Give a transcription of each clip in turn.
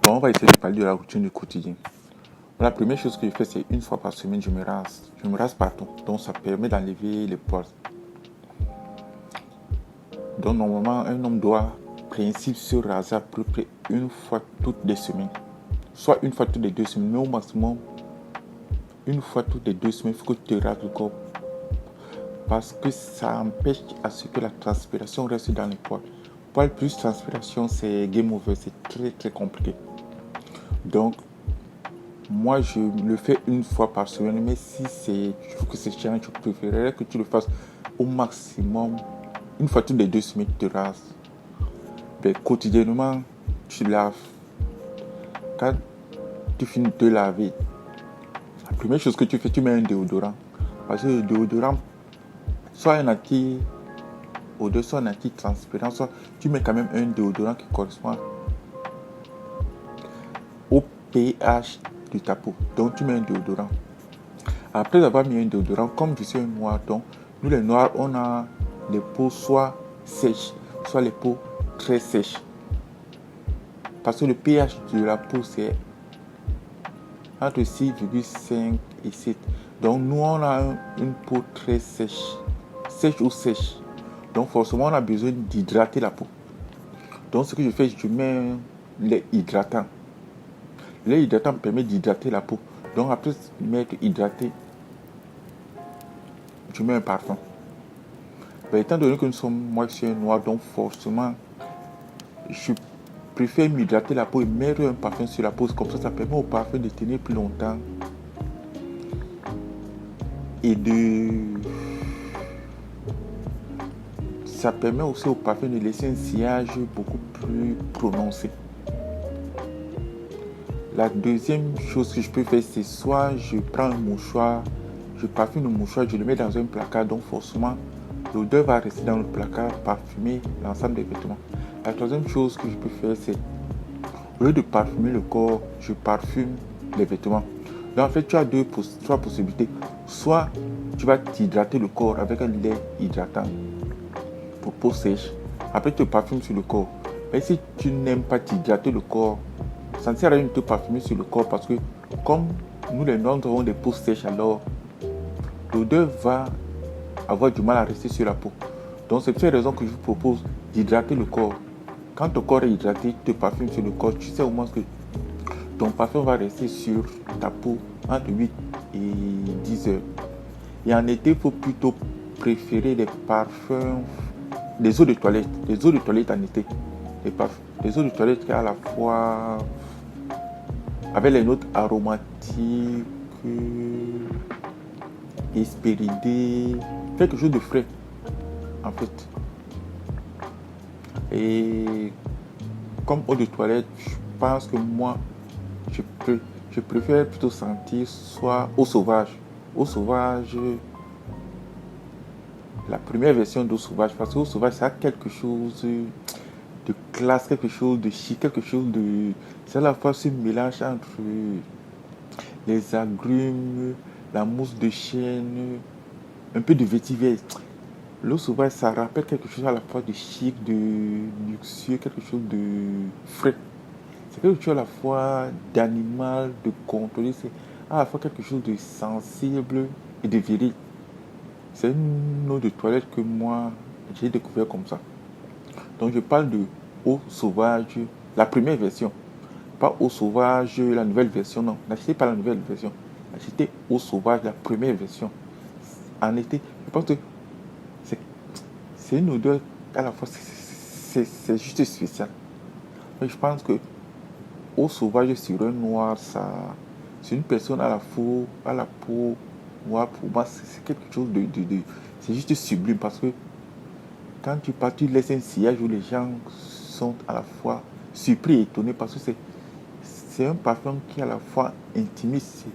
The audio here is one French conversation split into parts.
Bon, on va essayer de parler de la routine du quotidien. La première chose que je fais, c'est une fois par semaine, je me rase. Je me rase partout. Donc, ça permet d'enlever les poils. Donc, normalement, un homme doit, en principe, se raser à peu près une fois toutes les semaines. Soit une fois toutes les 2 semaines, mais au maximum, une fois toutes les 2 semaines, il faut que tu te rases le corps. Parce que ça empêche à ce que la transpiration reste dans les poils. Poils plus transpiration, c'est game over. C'est très, très compliqué. Donc, moi, je le fais une fois par semaine, mais si je trouve que c'est chiant, je préférerais que tu le fasses au maximum une fois toutes les 2 semaines, tu te rases. Mais quotidiennement, tu laves. Quand tu finis de te laver, la première chose que tu fais, tu mets un déodorant. Parce que le déodorant, soit un anti-odeur, soit un anti-transpirant, soit tu mets quand même un déodorant qui correspond au pH de ta peau. Donc, tu mets un déodorant. Après avoir mis un déodorant, comme je suis un noir, donc nous les noirs, on a les peaux soit sèches, soit les peaux très sèches. Parce que le pH de la peau, c'est entre 6,5 et 7. Donc nous, on a une peau très sèche, sèche ou sèche. Donc forcément, on a besoin d'hydrater la peau. Donc ce que je fais, je mets un lait hydratant. Le lait hydratant me permet d'hydrater la peau. Donc après m'être hydraté, je mets un parfum. Ben, étant donné que moi je suis un noir, donc forcément, je préfère m'hydrater la peau et mettre un parfum sur la peau. Comme ça permet au parfum de tenir plus longtemps. Et ça permet aussi au parfum de laisser un sillage beaucoup plus prononcé. La deuxième chose que je peux faire, c'est soit je prends un mouchoir, je parfume le mouchoir, je le mets dans un placard, donc forcément l'odeur va rester dans le placard, parfumer l'ensemble des vêtements. La troisième chose que je peux faire, c'est au lieu de parfumer le corps, je parfume les vêtements. Donc en fait, tu as trois possibilités. Soit tu vas t'hydrater le corps avec un lait hydratant pour peau sèche. Après, tu te parfumes sur le corps. Mais si tu n'aimes pas t'hydrater le corps, ça ne sert à rien de te parfumer sur le corps parce que comme nous les noirs avons des peaux sèches, alors l'odeur va avoir du mal à rester sur la peau. Donc c'est pour cette raison que je vous propose d'hydrater le corps. Quand ton corps est hydraté, tu te parfumes sur le corps, tu sais au moins que ton parfum va rester sur ta peau entre 8 et 10 heures. Et en été, il faut plutôt préférer des parfums, des eaux de toilette. Les eaux de toilette en été. Les eaux de toilette qui à la fois avec les notes aromatiques, hespéridées, quelque chose de frais en fait. Et comme eau de toilette, je pense que moi, je préfère plutôt sentir soit eau sauvage. Eau sauvage, la première version d'eau sauvage, parce que eau sauvage, ça a quelque chose de classe, quelque chose de chic, quelque chose de... C'est à la fois ce mélange entre les agrumes, la mousse de chêne, un peu de vétiver. L'eau sauvage, ça rappelle quelque chose à la fois de chic, de luxueux, quelque chose de frais. C'est quelque chose à la fois d'animal, de contrôlé, c'est à la fois quelque chose de sensible et de viril. C'est une eau de toilette que moi, j'ai découvert comme ça. Donc je parle de eau sauvage, la première version. Pas eau sauvage, la nouvelle version, non. N'achetez pas la nouvelle version. Achetez eau sauvage, la première version. En été, je pense que c'est une odeur à la fois, c'est juste spécial. Mais je pense que eau sauvage sur un noir, ça, c'est une personne à la peau noire, pour moi, c'est quelque chose c'est juste sublime parce que quand tu pars, tu laisses un sillage où les gens sont à la fois surpris et étonnés parce que c'est un parfum qui est à la fois intimiste.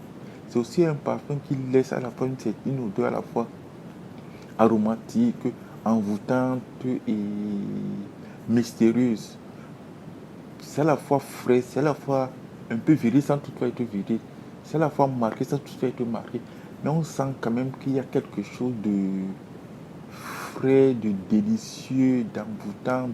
C'est aussi un parfum qui laisse à la fois une odeur à la fois aromatique, envoûtante et mystérieuse. C'est à la fois frais, c'est à la fois un peu viril sans toutefois être viril. C'est à la fois marqué sans toutefois être marqué. Mais on sent quand même qu'il y a quelque chose de frais, de délicieux, d'envoûtant,